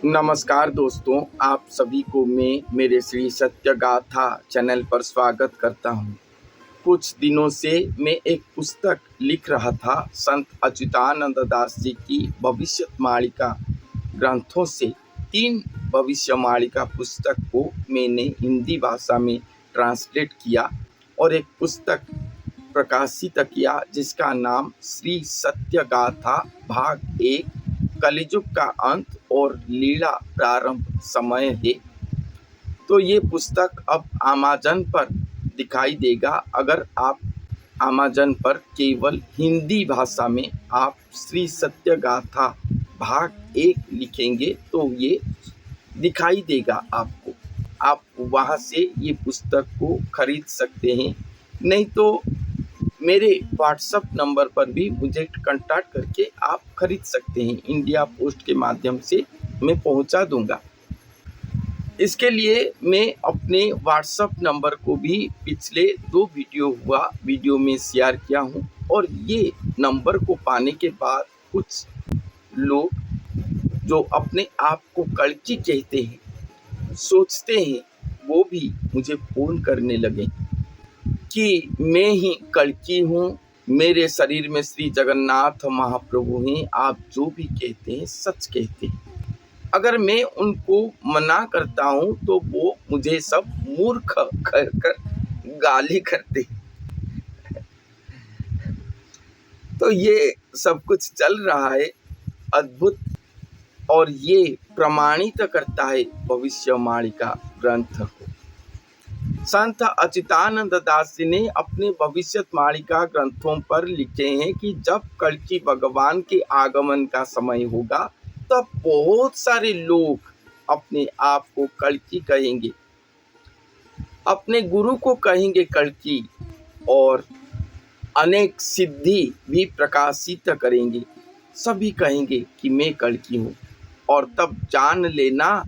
नमस्कार दोस्तों, आप सभी को मैं मेरे श्री सत्य गाथा चैनल पर स्वागत करता हूँ। कुछ दिनों से मैं एक पुस्तक लिख रहा था। संत अच्युतानंद दास जी की भविष्यमाणिका ग्रंथों से 3 भविष्यमाणिका पुस्तक को मैंने हिंदी भाषा में ट्रांसलेट किया और एक पुस्तक प्रकाशित किया जिसका नाम श्री सत्य गाथा भाग 1 कलिजुग का अंत और लीला प्रारंभ समय है। तो ये पुस्तक अब अमेज़न पर दिखाई देगा। अगर आप अमेज़न पर केवल हिंदी भाषा में आप श्री सत्य गाथा भाग 1 लिखेंगे तो ये दिखाई देगा आपको। आप वहाँ से ये पुस्तक को खरीद सकते हैं, नहीं तो मेरे व्हाट्सएप नंबर पर भी मुझे कांटेक्ट करके आप खरीद सकते हैं। इंडिया पोस्ट के माध्यम से मैं पहुंचा दूंगा। इसके लिए मैं अपने व्हाट्सएप नंबर को भी पिछले 2 वीडियो में शेयर किया हूं और ये नंबर को पाने के बाद कुछ लोग जो अपने आप को कल्की कहते हैं, सोचते हैं, वो भी मुझे फ़ोन करने लगे कि मैं ही कल्की हूँ, मेरे शरीर में श्री जगन्नाथ महाप्रभु हैं, आप जो भी कहते हैं सच कहते हैं। अगर मैं उनको मना करता हूँ तो वो मुझे सब मूर्ख कहकर गाली करते। तो ये सब कुछ चल रहा है अद्भुत, और ये प्रमाणित करता है भविष्यवाणी ग्रंथ को। संत अच्युतानंद दास जी ने अपने भविष्यवाणिका ग्रंथों पर लिखे हैं कि जब कल्कि भगवान के आगमन का समय होगा तब बहुत सारे लोग अपने आप को कल्कि कहेंगे, अपने गुरु को कहेंगे कल्कि, और अनेक सिद्धि भी प्रकाशित करेंगे। सभी कहेंगे कि मैं कल्कि हूँ, और तब जान लेना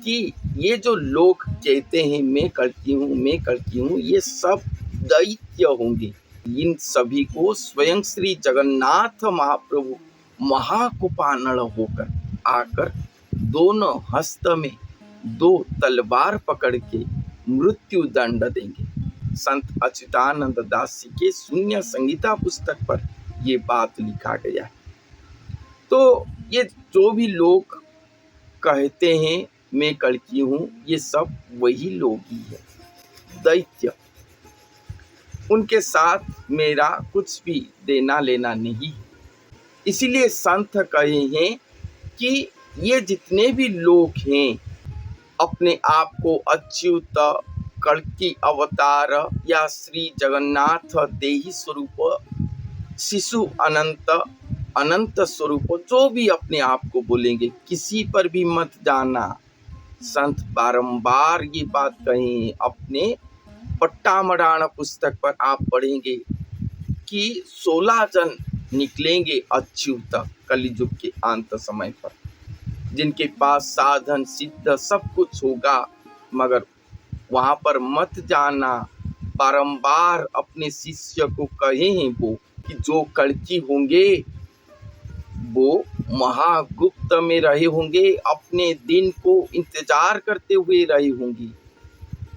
कि ये जो लोग कहते हैं मैं कल्कि हूँ, ये सब दैत्य होंगे। इन सभी को स्वयं श्री जगन्नाथ महाप्रभु महाकुपानल होकर आकर दोनों हस्त में 2 तलवार पकड़ के मृत्यु दंड देंगे। संत अच्युतानंद दास जी के शून्य संहिता पुस्तक पर ये बात लिखा गया है। तो ये जो भी लोग कहते हैं मैं कल्कि हूँ, ये सब वही लोग ही है, दैत्य। उनके साथ मेरा कुछ भी देना लेना नहीं। इसीलिए संत कहे हैं कि ये जितने भी लोग हैं अपने आप को अच्युत, कल्कि अवतार या श्री जगन्नाथ देही स्वरूप, शिशु अनंत स्वरूप, जो भी अपने आप को बोलेंगे, किसी पर भी मत जाना। संत बारंबार ये बात कही। अपने पट्टामराण पुस्तक पर आप पढ़ेंगे कि 16 जन निकलेंगे अच्युत कलिजुग के अंत समय पर, जिनके पास साधन सिद्ध सब कुछ होगा, मगर वहां पर मत जाना। बारंबार अपने शिष्य को कहे हैं वो कि जो कल्कि होंगे वो महागुप्त में रहे होंगे, अपने दिन को इंतजार करते हुए रहे होंगे,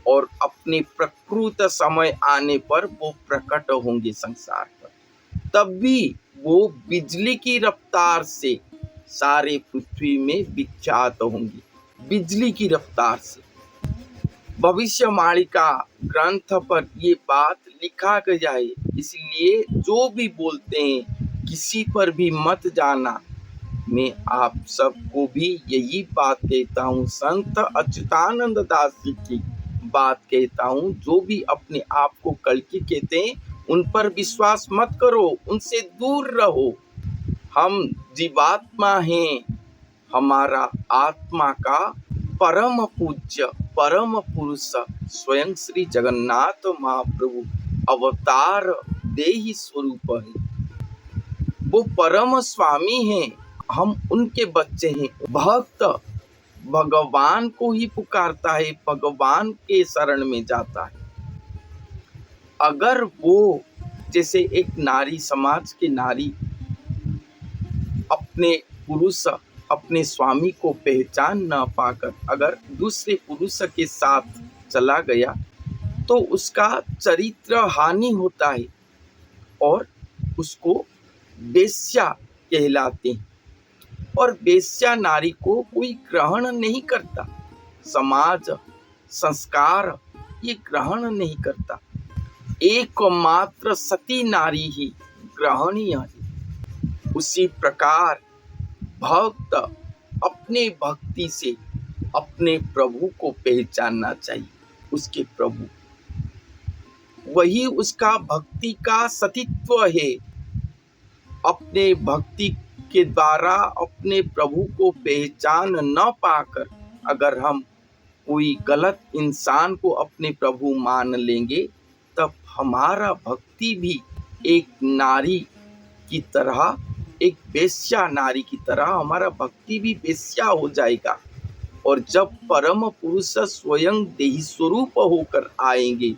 और अपने प्रकृत समय आने पर वो प्रकट होंगे संसार पर। तब भी वो बिजली की रफ्तार से सारे पृथ्वी में विख्यात होंगी, बिजली की रफ्तार से। भविष्यवाणिका ग्रंथ पर ये बात लिखा गया है। इसलिए जो भी बोलते हैं किसी पर भी मत जाना, मैं आप सबको भी यही बात कहता हूँ, संत अच्युतानंद दास जी की बात कहता हूँ। जो भी अपने आप को कल्कि कहते हैं उन पर विश्वास मत करो, उनसे दूर रहो। हम जीवात्मा हैं, हमारा आत्मा का परम पूज्य परम पुरुष स्वयं श्री जगन्नाथ महाप्रभु अवतार देही स्वरूप है। वो परम स्वामी हैं, हम उनके बच्चे हैं। भक्त भगवान को ही पुकारता है, भगवान के शरण में जाता है। अगर वो जैसे एक नारी, समाज की नारी अपने पुरुष, अपने स्वामी को पहचान न पाकर अगर दूसरे पुरुष के साथ चला गया तो उसका चरित्र हानि होता है और उसको वेश्या कहलाते हैं। और वेश्या नारी को कोई ग्रहण नहीं करता, समाज संस्कार ये ग्रहण नहीं करता। एकमात्र सती नारी ही ग्रहणीय है। उसी प्रकार भक्त अपने भक्ति से अपने प्रभु को पहचानना चाहिए। उसके प्रभु वही उसका भक्ति का सतीत्व है। अपने भक्ति के द्वारा अपने प्रभु को पहचान न पाकर अगर हम कोई गलत इंसान को अपने प्रभु मान लेंगे तब हमारा भक्ति भी एक नारी की तरह, एक वेश्या नारी की तरह हमारा भक्ति भी वेश्या हो जाएगा। और जब परम पुरुष स्वयं देही स्वरूप होकर आएंगे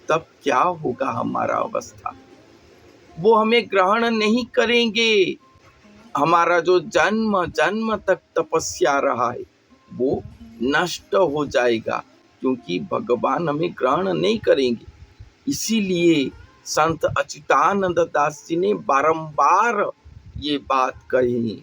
तब क्या होगा हमारा अवस्था? वो हमें ग्रहण नहीं करेंगे। हमारा जो जन्म जन्म तक तपस्या रहा है वो नष्ट हो जाएगा, क्योंकि भगवान हमें ग्रहण नहीं करेंगे। इसीलिए संत अच्युतानंद दास जी ने बारंबार ये बात कही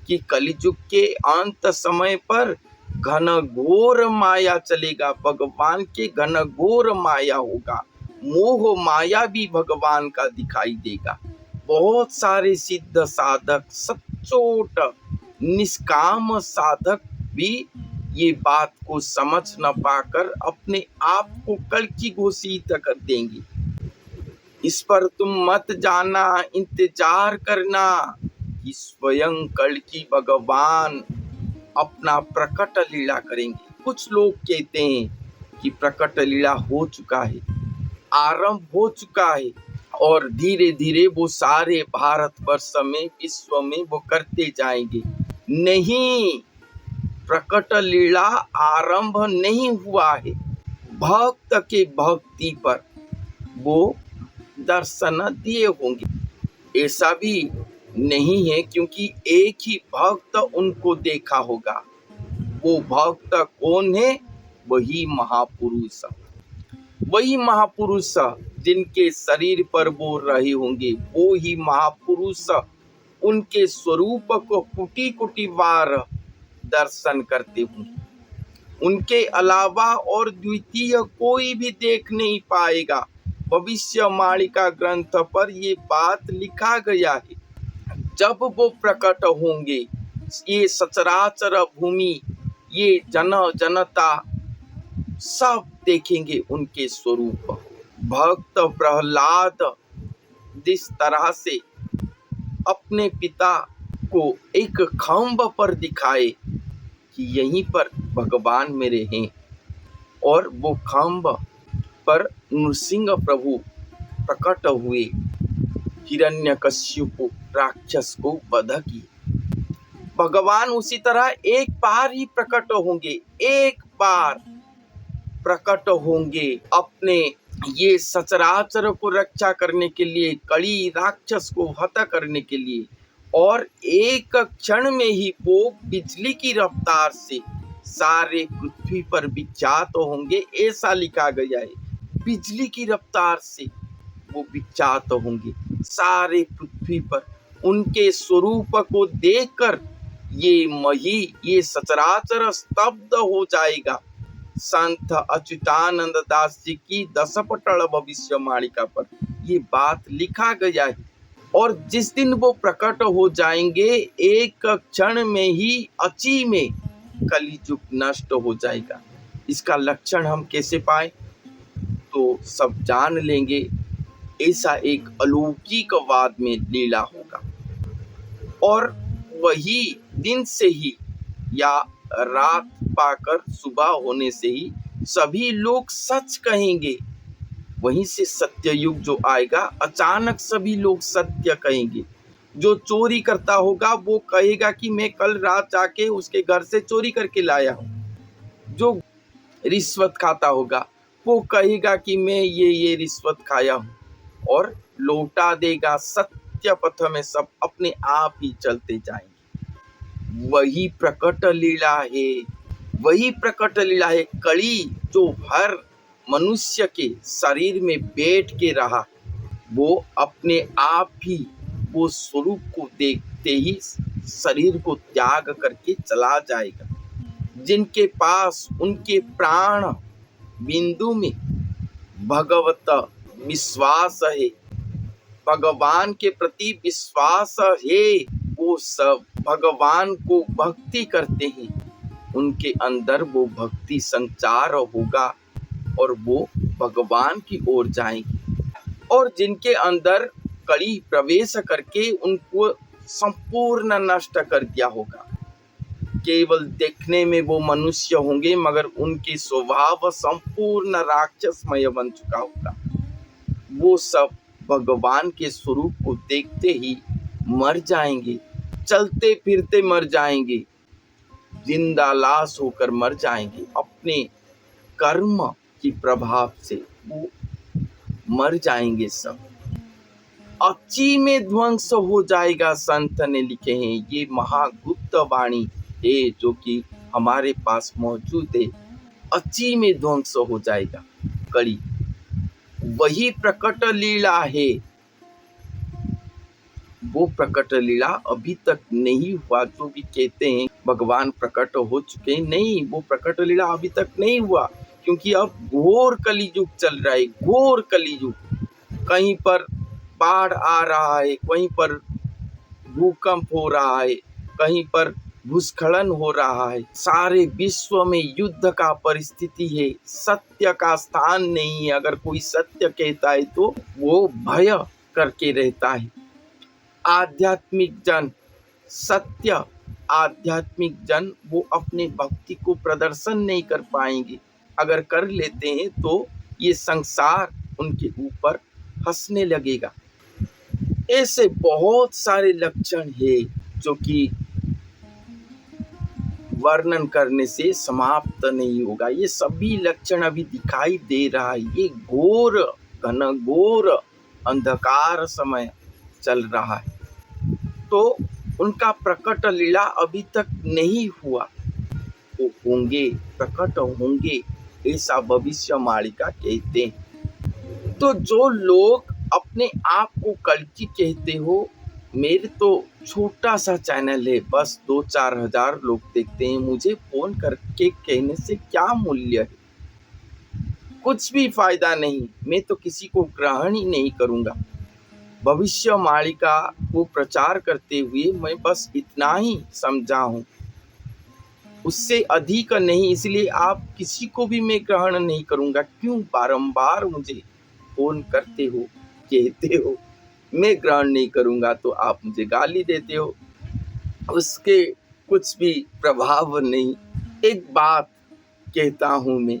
कि कलियुग के अंत समय पर घन घोर माया चलेगा, भगवान के घन घोर माया होगा, मोह माया भी भगवान का दिखाई देगा। बहुत सारे सिद्ध साधक, सच्चोट निष्काम साधक भी ये बात को समझ न पाकर अपने आप को कल्कि घोषित कर देंगे। इस पर तुम मत जाना, इंतजार करना कि स्वयं कल्कि भगवान अपना प्रकट लीला करेंगे। कुछ लोग कहते हैं कि प्रकट लीला हो चुका है, आरंभ हो चुका है और धीरे धीरे वो सारे भारतवर्ष में, विश्व में वो करते जाएंगे। नहीं, प्रकट लीला आरंभ नहीं हुआ है। भक्त के भक्ति पर वो दर्शन दिए होंगे, ऐसा भी नहीं है, क्योंकि एक ही भक्त उनको देखा होगा। वो भक्त कौन है? वही महापुरुष, वही महापुरुष जिनके शरीर पर वो रहे होंगे, वो ही महापुरुष उनके स्वरूप को कुटी कुटी बार दर्शन करते होंगे। उनके अलावा और द्वितीय कोई भी देख नहीं पाएगा। भविष्यवाणिका ग्रंथ पर ये बात लिखा गया है। जब वो प्रकट होंगे, ये सचराचर भूमि, ये जन जनता सब देखेंगे उनके स्वरूप। भक्त प्रहलाद जिस तरह से अपने पिता को एक खंभ पर दिखाए कि यहीं पर भगवान मेरे हैं, और वो खंभ पर नृसिंह प्रभु प्रकट हुए, हिरण्यकश्यप राक्षस को वध की। भगवान उसी तरह एक बार ही प्रकट होंगे, एक बार प्रकट होंगे अपने ये सचराचर को रक्षा करने के लिए, कड़ी राक्षस को हत्या करने के लिए, और एक क्षण में ही वो बिजली की रफ्तार से सारे पृथ्वी पर विख्यात होंगे। ऐसा लिखा गया है, बिजली की रफ्तार से वो विख्यात होंगे सारे पृथ्वी पर। उनके स्वरूप को देखकर ये मही, ये सचराचर स्तब्ध हो जाएगा। संत अच्युतानंद दास जी की दशपटल भविष्यवाणिका पर ये बात लिखा गया है। और जिस दिन वो प्रकट हो जाएंगे, एक क्षण में ही अची में कलियुग नष्ट हो जाएगा। इसका लक्षण हम कैसे पाए? तो सब जान लेंगे। ऐसा एक अलौकिकवाद में लीला होगा, और वही दिन से ही या रात पाकर सुबह होने से ही सभी लोग सच कहेंगे। वहीं से सत्य युग जो आएगा, अचानक सभी लोग सत्य कहेंगे। जो चोरी करता होगा वो कहेगा कि मैं कल रात जाके उसके घर से चोरी करके लाया हूँ। जो रिश्वत खाता होगा वो कहेगा कि मैं ये रिश्वत खाया हूँ, और लौटा देगा। सत्य पथ में सब अपने आप ही चलते जाएंगे। वही प्रकट लीला है, वही प्रकट लीला है। कली जो हर मनुष्य के शरीर में बैठ के रहा, वो अपने आप ही वो स्वरूप को देखते ही शरीर को त्याग करके चला जाएगा। जिनके पास उनके प्राण बिंदु में भगवत विश्वास है, भगवान के प्रति विश्वास है, वो सब भगवान को भक्ति करते हैं। उनके अंदर वो भक्ति संचार होगा और वो भगवान की ओर जाएंगे। और जिनके अंदर कली प्रवेश करके उनको संपूर्ण नष्ट कर दिया होगा, केवल देखने में वो मनुष्य होंगे मगर उनकी स्वभाव संपूर्ण राक्षसमय बन चुका होगा। वो सब भगवान के स्वरूप को देखते ही मर जाएंगे, चलते फिरते मर जाएंगे, जिंदा लाश होकर मर जाएंगे। अपने कर्म की प्रभाव से वो मर जाएंगे सब। अची में ध्वंस हो जाएगा, संत ने लिखे हैं। ये महागुप्त वाणी है जो कि हमारे पास मौजूद है। अची में ध्वंस हो जाएगा कली, वही प्रकट लीला है। वो प्रकट लीला अभी तक नहीं हुआ। जो भी कहते हैं भगवान प्रकट हो चुके हैं, नहीं, वो प्रकट लीला अभी तक नहीं हुआ, क्योंकि अब घोर कलियुग चल रहा है, घोर कलियुग। कहीं पर बाढ़ आ रहा है, कहीं पर भूकंप हो रहा है, कहीं पर भूस्खलन हो रहा है। सारे विश्व में युद्ध का परिस्थिति है, सत्य का स्थान नहीं है। अगर कोई सत्य कहता है तो वो भय करके रहता है। आध्यात्मिक जन, सत्य आध्यात्मिक जन, वो अपने भक्ति को प्रदर्शन नहीं कर पाएंगे। अगर कर लेते हैं तो ये संसार उनके ऊपर हंसने लगेगा। ऐसे बहुत सारे लक्षण है जो कि वर्णन करने से समाप्त नहीं होगा। ये सभी लक्षण अभी दिखाई दे रहा है। ये घोर घनघोर अंधकार समय चल रहा है, तो उनका प्रकट लीला अभी तक नहीं हुआ। वो होंगे, प्रकट होंगे, ऐसा भविष्य मालिका कहते हैं। तो जो लोग अपने आप को कल्कि कहते हो, मेरे तो छोटा सा चैनल है, बस 2-4 हजार लोग देखते हैं। मुझे फोन करके कहने से क्या मूल्य है? कुछ भी फायदा नहीं। मैं तो किसी को ग्रहण ही नहीं करूँगा। भविष्य मालिका को प्रचार करते हुए मैं बस इतना ही समझा हूँ, उससे अधिक नहीं। इसलिए आप किसी को भी मैं ग्रहण नहीं करूँगा। क्यों बारंबार मुझे फोन करते हो, कहते हो मैं ग्रहण नहीं करूँगा, तो आप मुझे गाली देते हो, उसके कुछ भी प्रभाव नहीं। एक बात कहता हूँ मैं,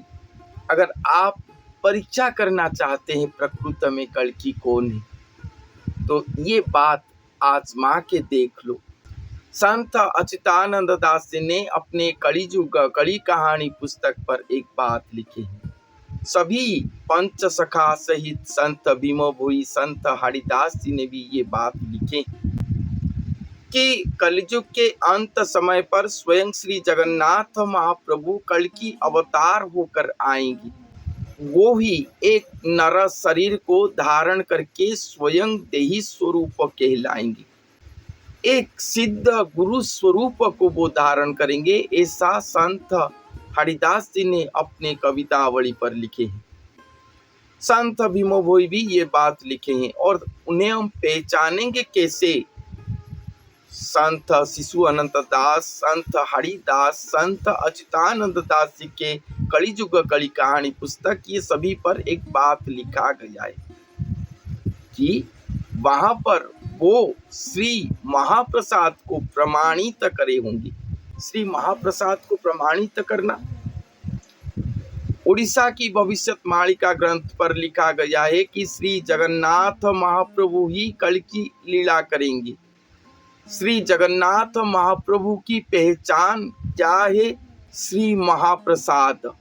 अगर आप परीक्षा करना चाहते हैं प्रकृति में कल्कि कौन है, तो ये बात आजमा के देख लो। संत अच्युतानंद दास जी ने अपने कलियुग कली कहानी पुस्तक पर एक बात लिखी है। सभी पंच सखा सहित संत भीमो भोई, संत हरिदास जी ने भी ये बात लिखे कि कलयुग के अंत समय पर स्वयं श्री जगन्नाथ महाप्रभु कल्कि अवतार होकर आएंगी। वो ही एक नर शरीर को धारण करके स्वयं देही स्वरूप कहलाएंगे, एक सिद्ध गुरु स्वरूप को वो धारण करेंगे। ऐसा संत हरिदास जी ने अपने कवितावली पर लिखे हैं। संत भीमो भोई भी ये बात लिखे हैं। और उन्हें हम पहचानेंगे कैसे? संत शिशु अनंत दास, संत हरिदास, संत अच्युतानंद दास जी के कलियुग कली कहानी पुस्तक, ये सभी पर एक बात लिखा गया है कि वहां पर वो श्री महाप्रसाद को प्रमाणित करे होंगे। श्री महाप्रसाद को प्रमाणित करना उड़ीसा की भविष्य मालिका ग्रंथ पर लिखा गया है कि श्री जगन्नाथ महाप्रभु ही कल्कि लीला करेंगे। श्री जगन्नाथ महाप्रभु की पहचान क्या है? श्री महाप्रसाद,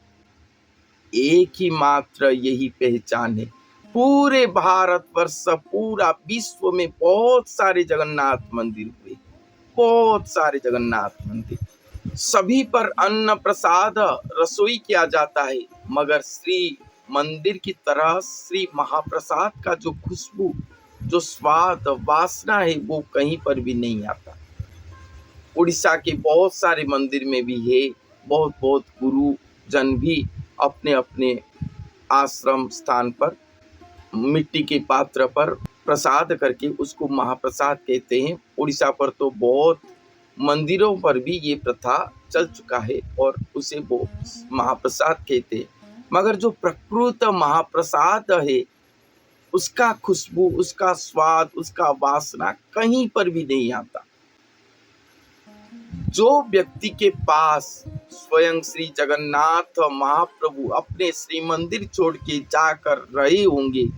एक ही मात्र यही पहचान है। पूरे भारतवर्ष, पूरा विश्व में बहुत सारे जगन्नाथ मंदिर हुए, बहुत सारे जगन्नाथ मंदिर, सभी पर अन्न प्रसाद रसोई किया जाता है, मगर श्री मंदिर की तरह श्री महाप्रसाद का जो खुशबू, जो स्वाद, वासना है, वो कहीं पर भी नहीं आता। उड़ीसा के बहुत सारे मंदिर में भी है। बहुत बहुत गुरु जन भी अपने अपने आश्रम स्थान पर मिट्टी के पात्र पर प्रसाद करके उसको महाप्रसाद कहते हैं। उड़ीसा पर तो बहुत मंदिरों पर भी ये प्रथा चल चुका है और उसे वो महाप्रसाद कहते हैं। मगर जो प्रकृत महाप्रसाद है, उसका खुशबू, उसका स्वाद, उसका वासना कहीं पर भी नहीं आता। जो व्यक्ति के पास स्वयं श्री जगन्नाथ महाप्रभु अपने श्री मंदिर छोड़ के जाकर रहे होंगे,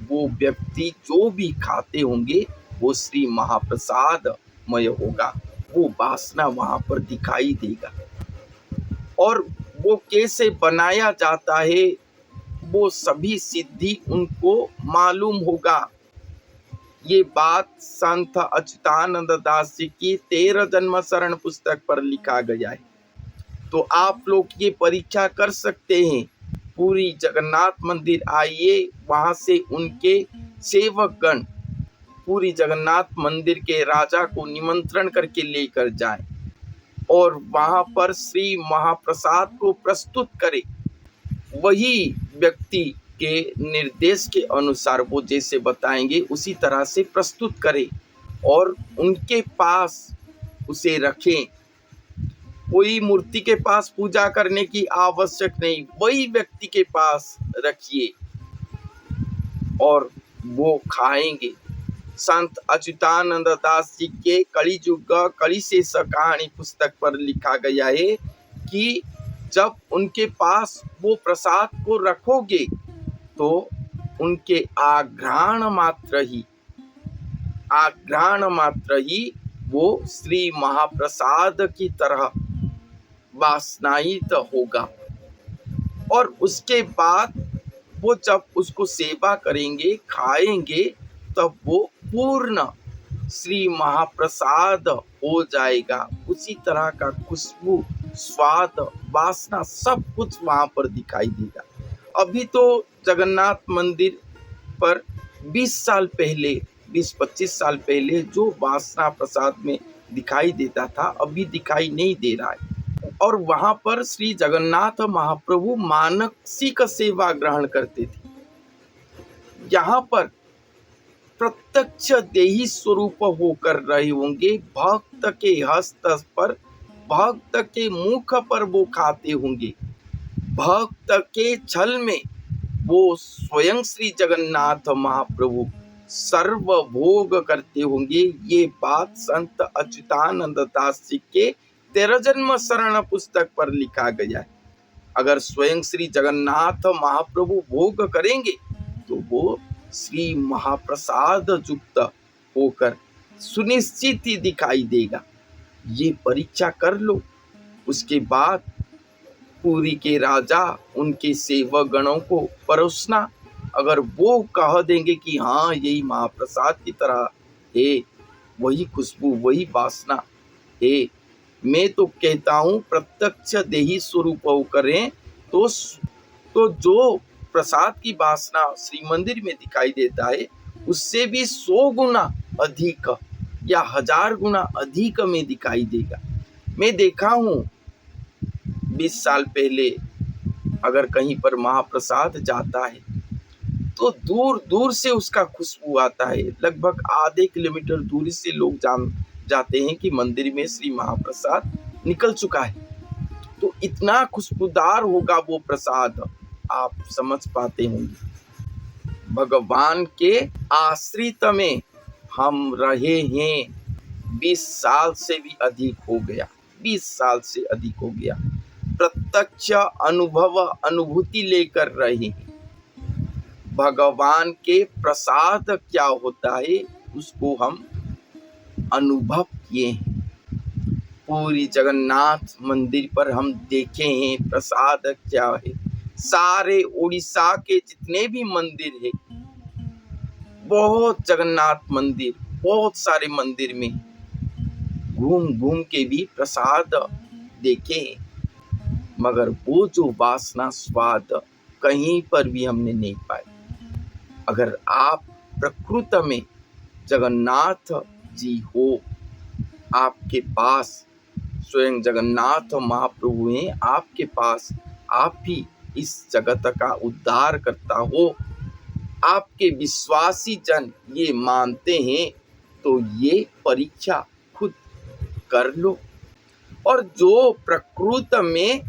वो व्यक्ति जो भी खाते होंगे वो श्री महाप्रसादमय होगा, वो वासना वहां पर दिखाई देगा। और वो कैसे बनाया जाता है, वो सभी सिद्धि उनको मालूम होगा। ये बात संत अच्युतानंद दास जी की 13 जन्म शरण पुस्तक पर लिखा गया है। तो आप लोग ये परीक्षा कर सकते हैं। पूरी जगन्नाथ मंदिर आइए, वहां से उनके सेवक गण पूरी जगन्नाथ मंदिर के राजा को निमंत्रण करके लेकर जाएं और वहां पर श्री महाप्रसाद को प्रस्तुत करें। वही व्यक्ति के निर्देश के अनुसार वो जैसे बताएंगे उसी तरह से प्रस्तुत करें और उनके पास उसे रखें। कोई मूर्ति के पास पूजा करने की आवश्यक नहीं, वही व्यक्ति के पास रखिए और वो खाएंगे। संत अच्युतानंद दास जी के कली युग कली शेष कहानी पुस्तक पर लिखा गया है कि जब उनके पास वो प्रसाद को रखोगे तो उनके आघ्राण मात्र ही वो श्री महाप्रसाद की तरह वासनायित होगा। और उसके बाद वो जब उसको सेवा करेंगे, खाएंगे, तब वो पूर्ण श्री महाप्रसाद हो जाएगा। उसी तरह का खुशबू, स्वाद, वासना सब कुछ वहां पर दिखाई देगा। अभी तो जगन्नाथ मंदिर पर 20-25 साल पहले जो वासना प्रसाद में दिखाई देता था, अभी दिखाई नहीं दे रहा है। और वहां पर श्री जगन्नाथ महाप्रभु मानसिक सेवा ग्रहण करते थे। यहाँ पर प्रत्यक्ष देही स्वरूप होकर रहे होंगे, भक्त के हस्त पर, भक्त के मुख पर वो खाते होंगे, भक्त के छल में वो स्वयं श्री जगन्नाथ महाप्रभु सर्वभोग करते होंगे। ये बात संत अच्युतानंद दास जी के 13 जन्म शरण पुस्तक पर लिखा गया है। अगर स्वयं श्री जगन्नाथ महाप्रभु भोग करेंगे तो वो श्री महाप्रसाद युक्त होकर सुनिश्चित ही दिखाई देगा। ये परीक्षा कर लो। उसके बाद पुरी के राजा उनके सेवक गणों को परोसना। अगर वो कह देंगे कि हाँ यही महाप्रसाद की तरह है, वही खुशबू, वही वासना है, मैं तो कहता हूँ प्रत्यक्ष देही स्वरूप करें तो जो प्रसाद की वासना श्री मंदिर में दिखाई देता है, उससे भी 100 गुना अधिक या 1000 गुना अधिक में दिखाई देगा। मैं देखा हूँ 20 साल पहले अगर कहीं पर महाप्रसाद जाता है तो दूर दूर से उसका खुशबू आता है। लगभग आधे किलोमीटर दूरी से लोग जाते हैं कि मंदिर में श्री महाप्रसाद निकल चुका है। तो इतना खुशबूदार होगा वो प्रसाद, आप समझ पाते होंगे। भगवान के आश्रित में हम रहे हैं 20 साल से भी अधिक हो गया, 20 साल से अधिक हो गया। प्रत्यक्ष अनुभूति लेकर रहे हैं। भगवान के प्रसाद क्या होता है उसको हम अनुभव किए हैं। पूरी जगन्नाथ मंदिर पर हम देखे हैं प्रसाद क्या है। सारे उड़ीसा के जितने भी मंदिर है, बहुत जगन्नाथ मंदिर, बहुत सारे मंदिर में घूम घूम के भी प्रसाद देखे, मगर वो जो वासना स्वाद कहीं पर भी हमने नहीं पाए। अगर आप प्रकृत में जगन्नाथ जी हो, आपके पास स्वयं जगन्नाथ महाप्रभु हैं, आपके पास आप ही इस जगत का उद्धार करता हो, आपके विश्वासी जन ये मानते हैं, तो ये परीक्षा खुद कर लो। और जो प्रकृत में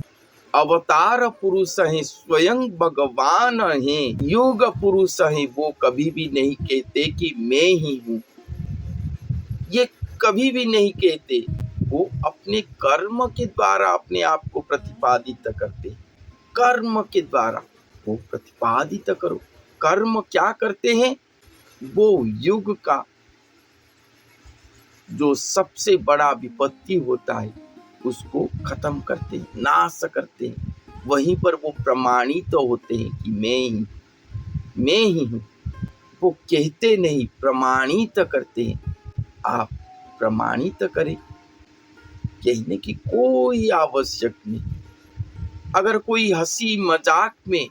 अवतार पुरुष हैं, स्वयं भगवान हैं, युग पुरुष हैं, वो कभी भी नहीं कहते कि मैं ही हूँ। ये कभी भी नहीं कहते। वो अपने कर्म के द्वारा अपने आप को प्रतिपादित करते। कर्म के द्वारा वो प्रतिपादित करो। कर्म क्या करते हैं? वो युग का जो सबसे बड़ा विपत्ति होता है उसको खत्म करते हैं, नाश करते हैं। वहीं पर वो प्रमाणित तो होते हैं कि मैं ही हूँ। वो कहते नहीं, प्रमाणित करते हैं। आप प्रमाणित करें, कहने की कोई आवश्यक नहीं। अगर कोई हंसी मजाक में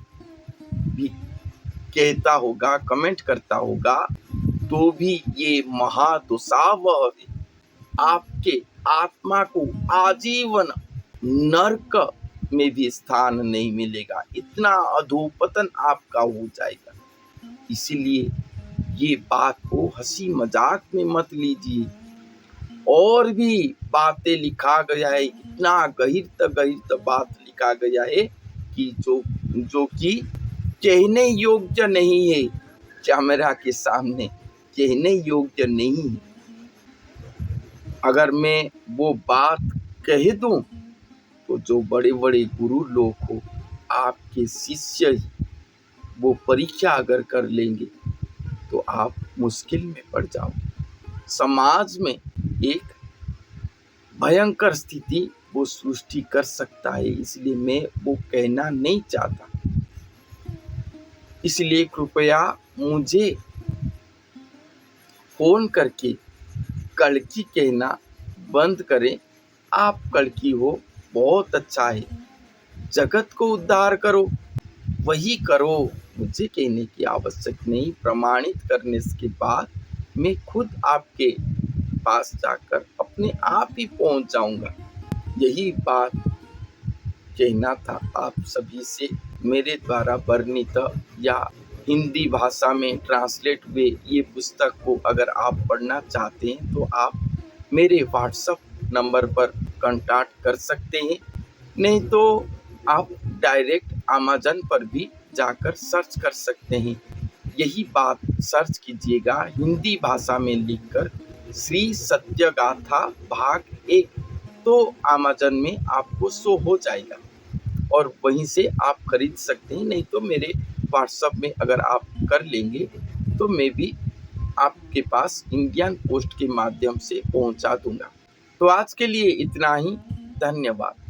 भी कहता होगा, कमेंट करता होगा, तो भी ये महादुसावह है। आपके आत्मा को आजीवन नरक में भी स्थान नहीं मिलेगा। इतना अधोपतन आपका हो जाएगा। इसीलिए ये बात को हंसी मजाक में मत लीजिए। और भी बातें लिखा गया है, इतना गहिर बात लिखा गया है कि जो कि कहने योग्य नहीं है। कैमरा के सामने कहने योग्य नहीं है। अगर मैं वो बात कह दूं तो जो बड़े बड़े गुरु लोग हो, आपके शिष्य ही वो परीक्षा अगर कर लेंगे तो आप मुश्किल में पड़ जाओगे। समाज में एक भयंकर स्थिति वो सृष्टि कर सकता है। इसलिए मैं वो कहना नहीं चाहता। इसलिए कृपया मुझे फोन करके कड़की कहना बंद करें। आप कड़की हो, बहुत अच्छा है। जगत को उद्धार करो, वही करो। मुझे कहने की आवश्यक नहीं। प्रमाणित करने के बाद मैं खुद आपके पास जाकर अपने आप ही पहुंच जाऊंगा। यही बात कहना था आप सभी से। मेरे द्वारा वर्णित या हिंदी भाषा में ट्रांसलेट हुए ये पुस्तक को अगर आप पढ़ना चाहते हैं तो आप मेरे व्हाट्सएप नंबर पर कांटेक्ट कर सकते हैं। नहीं तो आप डायरेक्ट अमेज़न पर भी जाकर सर्च कर सकते हैं। यही बात सर्च कीजिएगा हिंदी भाषा में लिखकर श्री सत्य गाथा भाग 1, तो अमेज़न में आपको शो हो जाएगा और वहीं से आप खरीद सकते हैं। नहीं तो मेरे व्हाट्सएप में अगर आप कर लेंगे तो मैं भी आपके पास इंडियन पोस्ट के माध्यम से पहुंचा दूंगा। तो आज के लिए इतना ही। धन्यवाद।